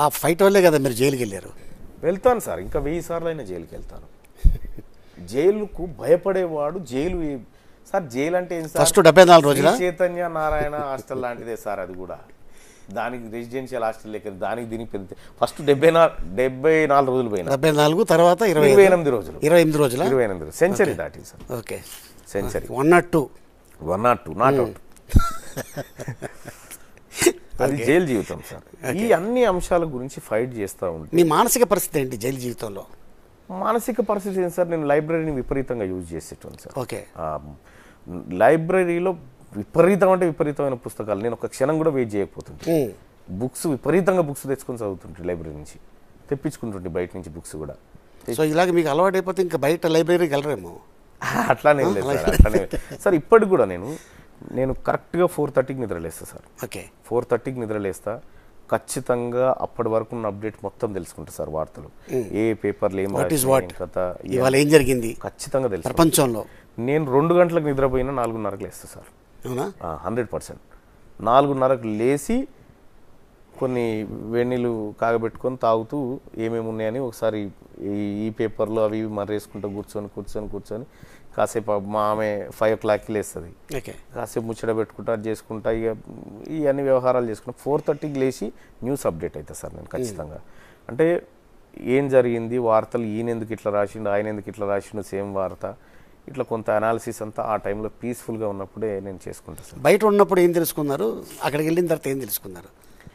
ఆ ఫైట్ వల్లే కదా మీరు జైలుకి వెళ్ళారు. వెళ్తాను సార్, ఇంకా 1000 సార్లు అయినా జైలుకి వెళ్తాను. జైలుకు భయపడేవాడు జైలు సార్. జైలు అంటే ఏంటి సార్? ఫస్ట్ 74 రోజుల చైతన్య నారాయణ హాస్టల్ లాంటిదే సార్ అది కూడా. దానికి రెసిడెన్షియల్ హాస్టల్ లెక్క, దానికి దీనికి పెద్ద. ఫస్ట్ 74 రోజులు పోయినా, 74 తర్వాత 28 రోజులు, 28 రోజుల 28 సెంచరీ దాటింది sir. Okay, century 102 not out. అది జైలు జీవితం సార్. ఈ అన్ని అంశాల గురించి ఫైట్ చేస్తూ ఉంటాను. మీ మానసిక పరిస్థితి ఏంటి జైలు జీవితంలో? మానసిక పరిస్థితి ఏంటి సార్? నేను లైబ్రరీని విపరీతంగా యూజ్ చేసేటాను సార్. ఓకే, లైబ్రరీలో విపరీతమైన పుస్తకాలు. నేను ఒక క్షణం కూడా వెయిట్ చేయకపోతుంటే, బుక్స్ విపరీతంగా బుక్స్ తెచ్చుకొని చదువుతుంటే, లైబ్రరీ నుంచి తెప్పించుకుంటుంటే, బయట నుంచి బుక్స్ కూడా. సో ఇలాగ మీకు అలవాటు అయిపోతే ఇంకా బయట లైబ్రరీకి వెళ్ళరేమో? అట్లానే లేదు సార్, అట్లానే సార్. ఇప్పటికి కూడా నేను కరెక్ట్గా 4:30కి నిద్రలేస్తా సార్. ఓకే, 4:30కి నిద్రలేస్తా. ఖచ్చితంగా అప్పటి వరకు ఉన్న అప్డేట్ మొత్తం తెలుసుకుంటా సార్. వార్తలు ఏ పేపర్లు ఏం కథ, ఇవాళ ఏం జరిగింది ఖచ్చితంగా తెలుసు ప్రపంచంలో. నేను 2 గంటలకు నిద్రపోయినా 4:30కి లేస్తా సార్. అవునా? 100%. 4:30కి లేచి కొన్ని వేణీళ్ళు కాగబెట్టుకొని తాగుతూ ఏమేమి ఉన్నాయని ఒకసారి ఈ పేపర్లు అవి మర్రేసుకుంటూ కూర్చొని కాసేపు మా ఆమె 5 o'clockకి లేస్తుంది. కాసేపు ముచ్చట పెట్టుకుంటా, అది చేసుకుంటా, ఇక ఈ అన్ని వ్యవహారాలు చేసుకుంటా 4:30కి లేచి న్యూస్ అప్డేట్ అవుతుంది సార్ నేను ఖచ్చితంగా. అంటే ఏం జరిగింది, వార్తలు ఈయన ఎందుకు ఇట్లా రాసిండు, ఆయన ఎందుకు ఇట్లా రాసిండు, సేమ్ వార్త, ఇట్లా కొంత అనాలిసిస్ అంతా ఆ టైంలో పీస్ఫుల్గా ఉన్నప్పుడే నేను చేసుకుంటాను సార్. బయట ఉన్నప్పుడు ఏం తెలుసుకున్నారు? అక్కడికి వెళ్ళిన తర్వాత ఏం తెలుసుకున్నారు?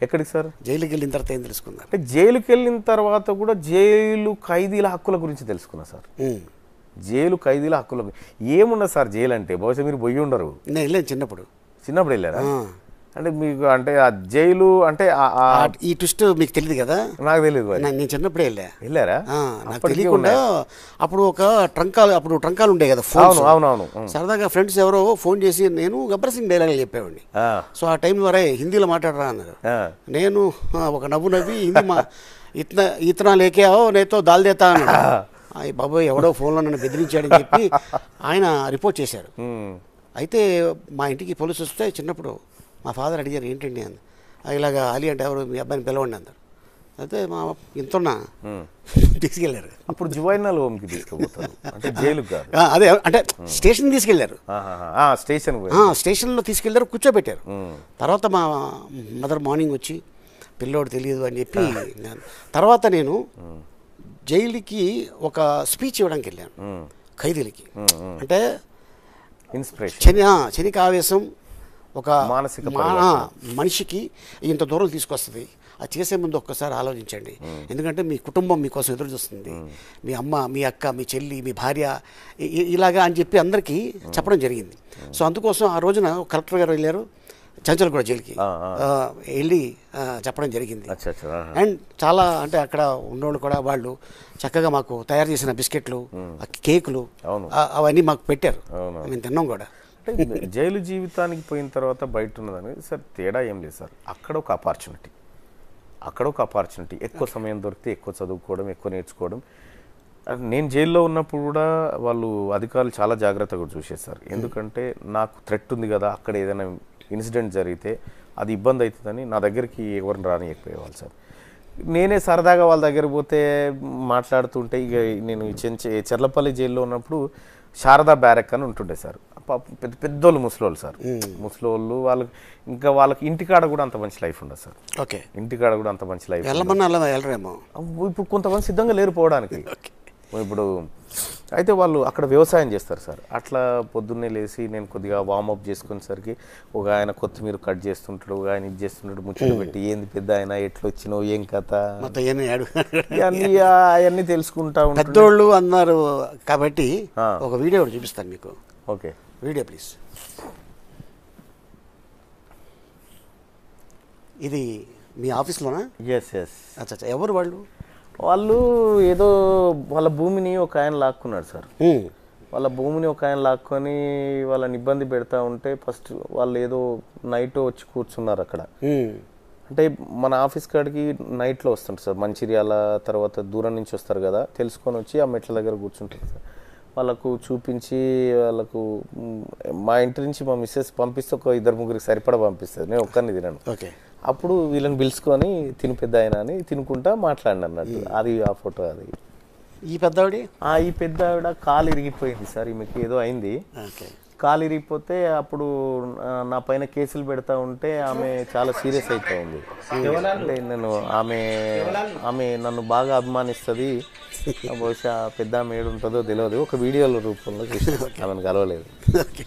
ఎక్కడికి సార్? జైలుకి వెళ్ళిన తర్వాత ఏం తెలుసుకున్నారు? అంటే జైలుకి వెళ్ళిన తర్వాత కూడా జైలు ఖైదీల హక్కుల గురించి తెలుసుకున్నా సార్. జైలు ఖైదీల హక్కుల ఏమున్నది సార్ జైలు అంటే? బహుశా మీరు పోయి ఉండరు. నేను వెళ్ళాను చిన్నప్పుడు వెళ్ళారా? అంటే మీకు అంటే ఆ జైలు అంటే ఈ ట్విస్ట్ మీకు తెలియదు కదా? నాకు తెలియదు. నేను చిన్నప్పుడే వెళ్ళారా? నాకు తెలియకుండా అప్పుడు ట్రంకాలు ఉండే కదా ఫోన్. అవునవును. సరదాగా ఫ్రెండ్స్ ఎవరో ఫోన్ చేసి నేను గబ్బర్ సింగ్ డైలాగ్ చెప్పేవాడిని. సో ఆ టైం ద్వారా హిందీలో మాట్లాడరా అన్నారు. నేను ఒక నవ్వి హిందీ ఇతనా లేకే నేతో దాల్ దేతా అన్నాడు. బాబోయ్ ఎవడో ఫోన్లో నన్ను బెదిరించాడని చెప్పి ఆయన రిపోర్ట్ చేశారు. అయితే మా ఇంటికి పోలీసు వస్తే చిన్నప్పుడు మా ఫాదర్ అడిగారు ఏంటండి అని. ఇలాగా అలీ అంటే ఎవరు, మీ అబ్బాయిని పిలవండి అన్నారు. అయితే మా ఇంతున్నా తీసుకెళ్లారు. అప్పుడు జువైనల్ హోమ్కి తీసుకుపోతారు, అంటే జైలుకి కాదు. అదే అంటే స్టేషన్ తీసుకెళ్లారు. స్టేషన్లో తీసుకెళ్లారు, కూర్చోబెట్టారు. తర్వాత మా మదర్ మార్నింగ్ వచ్చి పిల్లోడు తెలియదు అని చెప్పి, తర్వాత నేను జైలుకి ఒక స్పీచ్ ఇవ్వడానికి వెళ్ళాను ఖైదీలకి. అంటే ఇన్స్పిరేషన్, శనికి ఆవేశం ఒక మానసిక మనిషికి ఇంత దూరం తీసుకొస్తుంది. అది చేసే ముందు ఒక్కసారి ఆలోచించండి. ఎందుకంటే మీ కుటుంబం మీకోసం ఎదురు చూస్తుంది. మీ అమ్మ, మీ అక్క, మీ చెల్లి, మీ భార్య ఇలాగా అని చెప్పి అందరికీ చెప్పడం జరిగింది. సో అందుకోసం ఆ రోజున కలెక్టర్ గారు వెళ్ళారు చంచల్గూడ జైలుకి, వెళ్ళి చెప్పడం జరిగింది. అండ్ చాలా అంటే అక్కడ ఉన్నోళ్ళు కూడా వాళ్ళు చక్కగా మాకు తయారు చేసిన బిస్కెట్లు, కేకులు అవన్నీ మాకు పెట్టారు. మేము తిన్నాం కూడా. జైలు జీవితానికి పోయిన తర్వాత బయట ఉన్నదని సార్ తేడా ఏం లేదు సార్. అక్కడ ఒక ఆపర్చునిటీ, ఎక్కువ సమయం దొరికితే ఎక్కువ చదువుకోవడం, ఎక్కువ నేర్చుకోవడం. నేను జైల్లో ఉన్నప్పుడు కూడా వాళ్ళు అధికారులు చాలా జాగ్రత్తగా చూసేసారు. ఎందుకంటే నాకు థ్రెట్ ఉంది కదా, అక్కడ ఏదైనా ఇన్సిడెంట్ జరిగితే అది ఇబ్బంది అవుతుందని నా దగ్గరికి ఎవరిని రానియకపోయేవాళ్ళు సార్. నేనే సరదాగా వాళ్ళ దగ్గర పోతే మాట్లాడుతుంటే, ఇక నేను చెర్లపల్లి జైల్లో ఉన్నప్పుడు శారదా బ్యారక్ అని ఉంటుండే సార్. పెద్ద పెద్దోళ్ళు ముసలోళ్ళు సార్. ముసలోళ్ళు వాళ్ళకి ఇంటికాడ కూడా అంత మంచి లైఫ్ ఉండదు సార్. ఓకే, ఇంటికాడ కూడా అంత మంచి లైఫ్. ఇప్పుడు కొంతమంది సిద్ధంగా లేరు పోవడానికి. ఇప్పుడు అయితే వాళ్ళు అక్కడ వ్యవసాయం చేస్తారు సార్. అట్లా పొద్దున్నే లేచి నేను కొద్దిగా వార్మప్ చేసుకునేసరికి ఒక ఆయన కొత్తిమీర కట్ చేస్తుంటాడు, ఒక ఆయన ఇది చేస్తుంటాడు, ముచ్చట పెట్టి ఏంది పెద్ద ఆయన ఎట్లా వచ్చినావు, ఏం కథ, అవన్నీ తెలుసుకుంటా ఉంటాడు. పెద్దోళ్ళు అన్నారు కాబట్టి ఒక వీడియో చూపిస్తాను మీకు. Okay, video please. ఇది మీ ఆఫీస్లోనా? ఎస్. అచ్చా, ఎవరు వాళ్ళు ఏదో వాళ్ళ భూమిని ఒక ఆయన లాక్కున్నాడు సార్. వాళ్ళ భూమిని ఒక ఆయన లాక్కొని వాళ్ళని ఇబ్బంది పెడతా ఉంటే ఫస్ట్ వాళ్ళు ఏదో నైట్ వచ్చి కూర్చున్నారు అక్కడ. అంటే మన ఆఫీస్ కాడికి నైట్లో వస్తుంటారు సార్, మంచిర్యాల తర్వాత దూరం నుంచి వస్తారు కదా, తెలుసుకొని వచ్చి ఆ మెట్ల దగ్గర కూర్చుంటారు సార్. వాళ్ళకు చూపించి వాళ్ళకు మా ఇంటి నుంచి మా మిస్సెస్ పంపిస్తే ఒక 2-3 సరిపడా పంపిస్తుంది, నేను ఒక్కరిని తినను. ఓకే, అప్పుడు వీళ్ళని పిలుచుకొని తిని పెద్ద ఆయన అని తినుకుంటా మాట్లాడి అన్నట్టు అది ఆ ఫోటో అది. ఈ పెద్దవాడి ఈ పెద్ద ఆవిడ కాలు ఇరిగిపోయింది సార్, ఈమెకి ఏదో అయింది. ఓకే. కాలు ఇరిగిపోతే అప్పుడు నా పైన కేసులు పెడతా ఉంటే ఆమె చాలా సీరియస్ అవుతా ఉంది. అంటే నేను ఆమె నన్ను బాగా అభిమానిస్తుంది, బహుశా పెద్ద ఆమె ఏడు ఉంటుందో తెలియదు, ఒక వీడియోల రూపంలో చూసి ఆమెను కలవలేదు. ఓకే.